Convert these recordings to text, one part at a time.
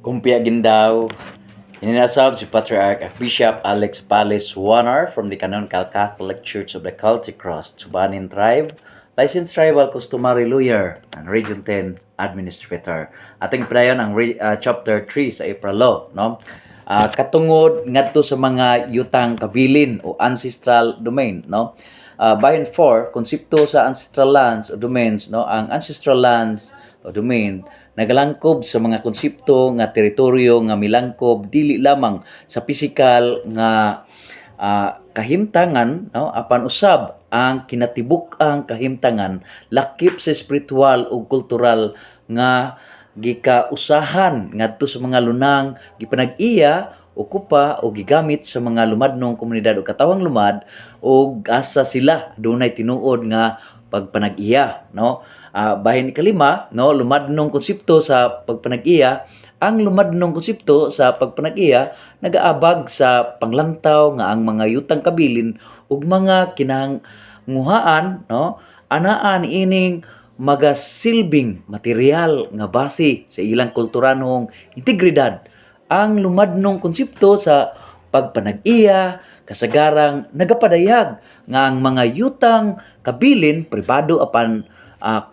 Kumpia Gindaw. Ininasab si Patriarch Archbishop Alex Pales Warner from the Canonical Catholic Church of the Celtic Cross, Tubanin Tribe, licensed tribal customary lawyer, and Region 10 administrator. Ating padayon ang chapter 3 sa April Law, no? Katungod ngadto sa mga yutang kabilin o ancestral domain, no? Bahin 4, konsepto sa ancestral lands o domains, no? Ang ancestral lands o domain nagalangkob sa mga konsepto nga teritoryo nga milangkob dili lamang sa pisikal nga kahimtangan, no, apan usab ang kinatibuk-ang kahimtangan lakip sa spiritual ug kultural nga gikausahan ngadto sa mga lunang gipanag-iya okupa o gigamit sa mga lumadnong komunidad o katawang lumad o asa sila dunay tinuod nga pagpanag-iya, no? Bahin ikalima, no, lumadnong konsepto sa pagpanag-iya. Ang lumadnong konsepto sa pagpanag-iya nagaabag sa panglantaw nga ang mga yutang kabilin ug mga kinanguhaan, no, anaa niining magasilbing material nga base sa ilang kulturanong integridad. Ang lumadnong konsepto sa pagpanag-iya kasagarang nagapadayag nga ang mga yutang kabilin pribado apan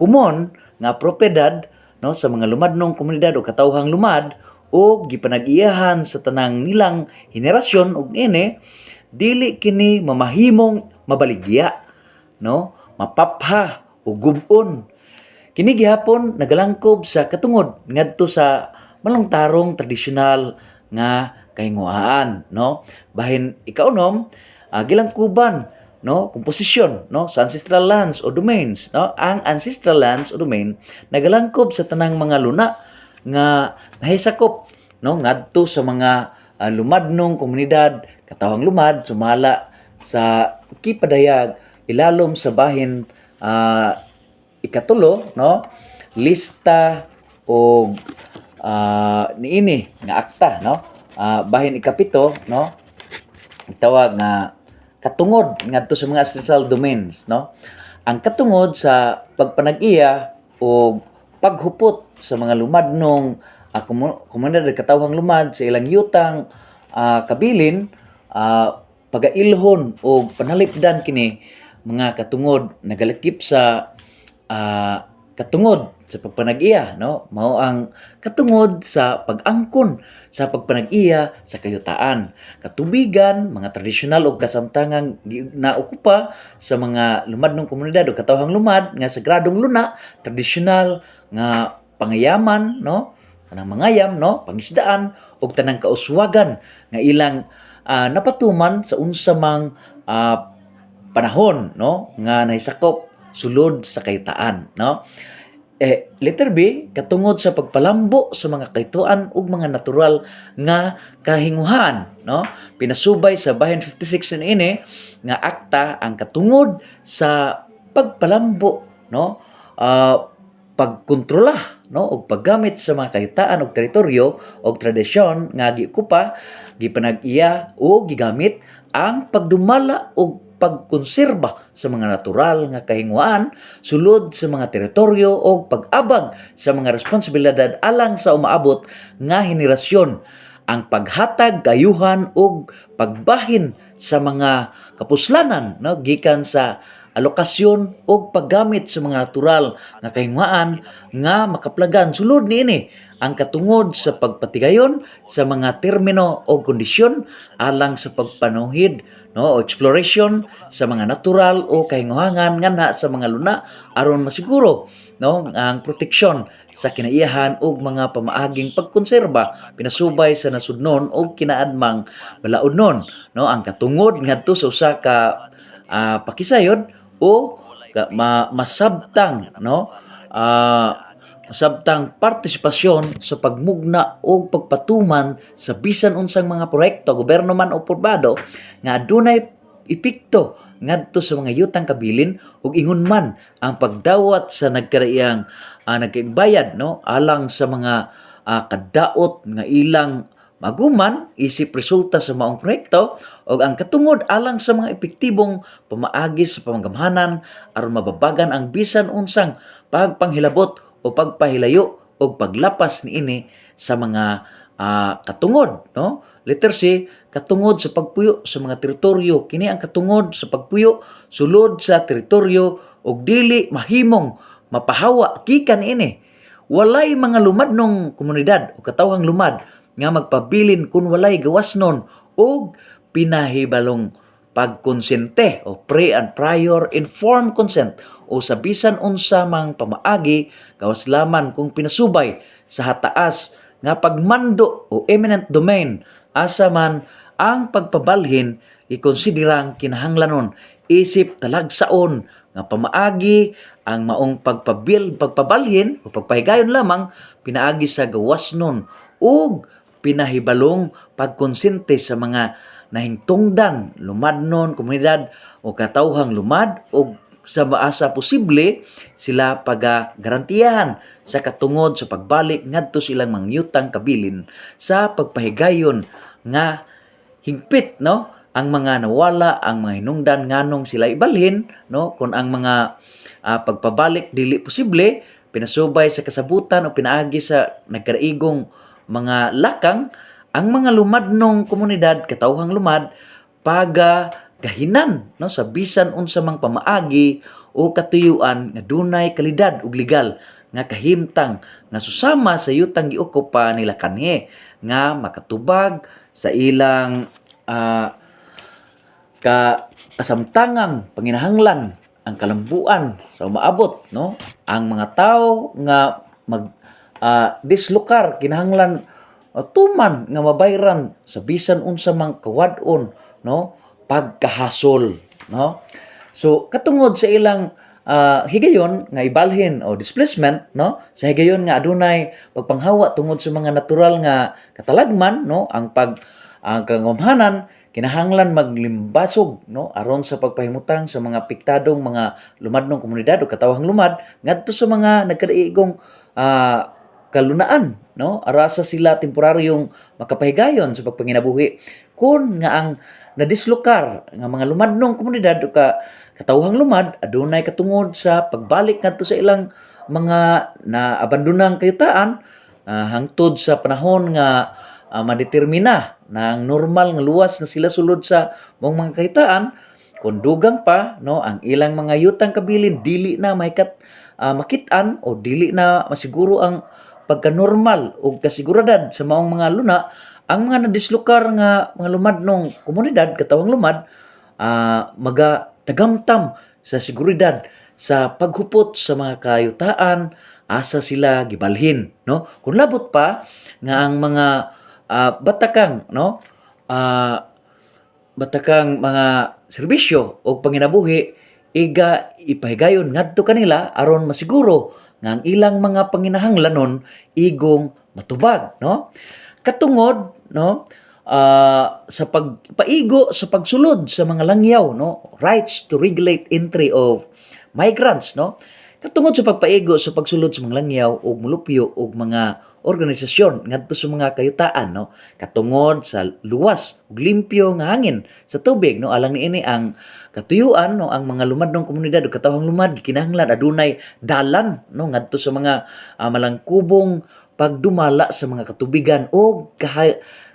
kumon nga propiedad, no, sa mga lumadnong komunidad o katawhang lumad o gipanag-iyahan sa tanang nilang henerasyon ug ini dili kini mamahimong mabaligya, no, mapapha o gub-on. Kini gihapon nagalangkob sa katungod ngadto sa malungtarong tradisyonal nga kahinguhaan, no. Bahin ikaunom, gilangkuban, no, komposisyon, no, sa ancestral lands o domains, no. Ang ancestral lands o domain nagalangkob sa tanang mga luna nga nahisakop, no, ngadto sa mga lumadnong komunidad katawang lumad sumala sa kipadayag ilalom sa bahin ikatulo, no, lista o niini nga akta, no. Bahin ikapito, no, tawag nga katungod ngadto sa mga ancestral domains, no. Ang katungod sa pagpanag-iya o paghupot sa mga lumadnong komunidad katawhang lumad sa ilang yutang kabilin, pagailhon o panalipdan kini mga katungod nagalakip sa katungod sa pagpanag-iya, no, mao ang katungod sa pag-angkon sa pagpanag-iya sa kayutaan, katubigan, mga tradisyonal o kasamtangang naokupa sa mga lumadnong komunidad o katawhang lumad nga sagradong luna, tradisyonal nga pangayaman, no, kanang mangayam, no, pangisdaan ug tanang kauswagan nga ilang napatuman sa unsa mang panahon, no, nga nahisakop sulod sa kayutaan, no. Letter B, katungod sa pagpalambo sa mga kaituan ug mga natural nga kahinguhan, no. Pinasubay sa bahin 56 ini nga akta ang katungod sa pagpalambo, no, pagkontrola, no, ug paggamit sa mga kahitaan ug teritoryo ug tradisyon nga gikupa, gipanag-iya o gigamit ang pagdumala ug pagkonserba sa mga natural nga kahinguan sulod sa mga teritoryo o pag-abag sa mga responsibilidad alang sa umaabot nga henerasyon, ang paghatag kayuhan ug pagbahin sa mga kapuslanan, no, gikan sa alokasyon o paggamit sa mga natural nga kahinguan nga makaplagan sulod niini ang katungod sa pagpatigayon sa mga termino o kondisyon alang sa pagpanuhid, no, o exploration sa mga natural o kahinguhangan nganha sa mga luna aron masiguro, no, ang proteksyon sa kinaiyahan ug mga pamaaging pagkonserba pinasubay sa nasudnon o kinaadmang balaodnon, no. Ang katungod ngadto sa usa ka pakisayod o masabtang, no, sabtang partisipasyon sa pagmugna o pagpatuman sa bisan unsang mga proyekto, gobyerno man o pribado nga adunay epekto ngadto sa mga yutang kabilin ug ingon man ang pagdawat sa nagkaraiyang nagkaybayad, no, alang sa mga kadaot nga ilang maguman isip resulta sa maong proyekto ug ang katungod alang sa mga epektibong pamaagi sa pamagamhanan aron mababagan ang bisan unsang pagpanghilabot o pagpahilayo o paglapas niini sa mga katungod, no? Letter C, katungod sa pagpuyo sa mga teritoryo. Kini ang katungod sa pagpuyo sulod sa teritoryo ug dili mahimong mapahawa gikan ini. Walay mga lumadnong komunidad o katawhang lumad nga magpabilin kung walay gawasnon og pinahibalong pagkonsente o pre and prior informed consent o sa bisan unsa mang pamaagi gawas laman kung pinasubay sa hataas nga pagmando o eminent domain asa man ang pagpabalhin ikonsiderang kinahanglanon isip talagsaon nga pamaagi ang maong pagpabalhin o pagpahigayon lamang pinaagi sa gawasnon ug pinahibalong pagkonsente sa mga nahingtungdan lumadnon komunidad o katawhang lumad o sa maasa posible sila pagagarantiyahan sa katungod sa pagbalik ngadto silang mangyutang kabilin sa pagpahigayon nga hingpit, no, ang mga nawala, ang mga hinungdan nganong sila ibalhin, no, kung ang mga pagpabalik dili posible pinasubay sa kasabutan o pinaagi sa nagkaraigong mga lakang ang mga lumadnong komunidad katawhang lumad pagahinan, no, sa bisan unsa mang pamaagi o katuyuan nga dunay kalidad ug legal nga kahimtang nga susama sa yutang giukupa nila kanhi nga makatubag sa ilang kasamtangang panginahanglan ang kalambuan sa umaabot, no, ang mga tao nga mag dislokar kinahanglan tuman nga mabayran sa bisan unsa mang kawadon, no, pagkahasol, no. So katungod sa ilang higayon nga ibalhin o displacement, no, sa higayon nga adunay pagpanghawa tungod sa mga natural nga katalagman, no, ang kangumhanan kinahanglan maglimbasog, no, aron sa pagpahimutang sa mga apektadong mga lumadnong komunidad o katawhang lumad ngadto sa mga nagkadaigong kalunaan, no, arasa sila temporaryong makapahigayon sa pagpanginabuhi kun nga ang nadislokar nga mga lumadnong komunidad o katawhang lumad adunay katungod sa pagbalik ngadto sa ilang mga naabandonang kayutaan hangtod sa panahon nga madetermina na ang normal nga luwas na sila sulod sa mong mga kahitaan kung dugang pa, no, ang ilang mga yutang kabilin dili na makit-an o dili na masiguro ang pagka-normal o kasiguradad sa maong mga luna ang mga nadislokar nga mga lumadnong komunidad katawang lumad magatagamtam sa seguridad sa paghupot sa mga kayutaan asa sila gibalhin, no, kung labot pa nga ang mga batakang, no, batakang mga serbisyo o panginabuhi ipahigayon ngadto kanila aron masiguro nga ang ilang mga panginahanglanon igong matubag, no. Katungod, no, sa pagpaigo sa pagsulod sa mga langyaw, no, rights to regulate entry of migrants, no. Katungod sa pagpaigo sa pagsulod sa mga langyaw ug mulupyo ug mga organisasyon ngadto sa mga kayutaan, no, katungod sa luwas ug limpyo nga hangin sa tubig, no, alang niini ang katuyuan, no, ang mga lumadnong komunidad o katawhang lumad gikinahanglan adunay dalan, no, ngadto sa mga malangkubong pagdumala sa mga katubigan o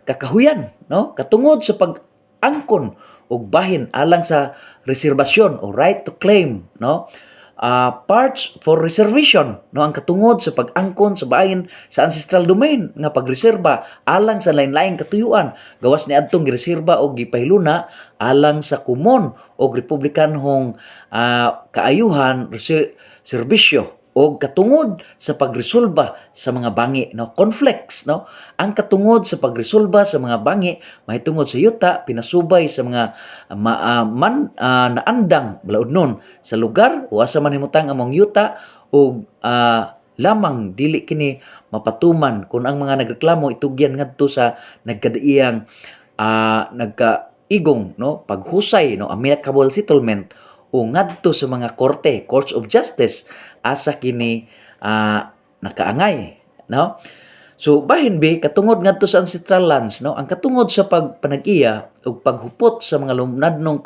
kakahuyan, no, katungod sa pag-angkon og bahin alang sa reserbasyon o right to claim, no, parts for reservation, no, ang katungod sa pag-angkon sa bahin sa ancestral domain nga pagreserba alang sa lain-laing katuyuan gawas ni adtong gireserba og gipahiluna alang sa kumon og republikanhong kaayuhan serbisyo o katungod sa pagresolba sa mga bangi, no, conflicts, no, ang katungod sa pagresolba sa mga bangi mahitungod sa yuta pinasubay sa mga naandang balaod sa lugar o asa man himutang among yuta o lamang dili kini mapatuman kung ang mga nagreklamo itugyan ngadto sa nagkadaiyang nagkaigong, no, paghusay, no, amicable settlement o ngadto sa mga courts of justice asa kini nakaangay, no. So bahin bi katungod ngadto sa ancestral lands, no, ang katungod sa pagpanag-iya ug paghupot sa mga lumadnong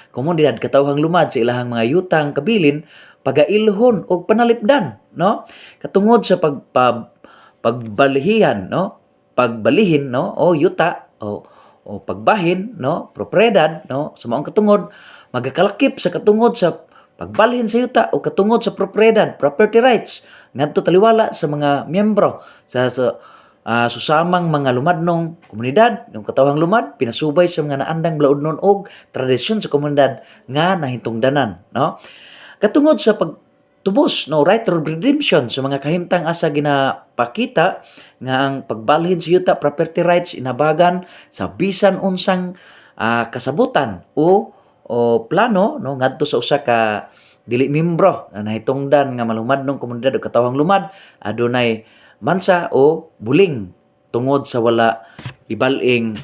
komunidad katawhang lumad sa ilahang mga yutang kabilin pagailhon o panalipdan, no? Katungod sa pagbalihian, no? Pagbalihin, no? O yuta o pagbahin, no? Propriedad, no? Sa maong katungod magakalakip sa katungod sa pagbalhin sa yuta o katungod sa propriedad, property rights ngadto taliwala sa mga miyembro sa susamang mga lumadnong komunidad, yung katawhang lumad pinasubay sa mga naandang blaudnon og tradisyon sa komunidad nga nahintungdanan, no? Katungod sa pagtubos, no, right of redemption sa mga kahimtang asa ginapakita nga ang pagbalhin sa yuta property rights inabagan sa bisan unsang kasabutan o plano, no, ngadto sa usa ka dili membro na nahitungdan nga malumadnong komunidad o katawhang lumad adunay mansa o buling tungod sa wala ibaling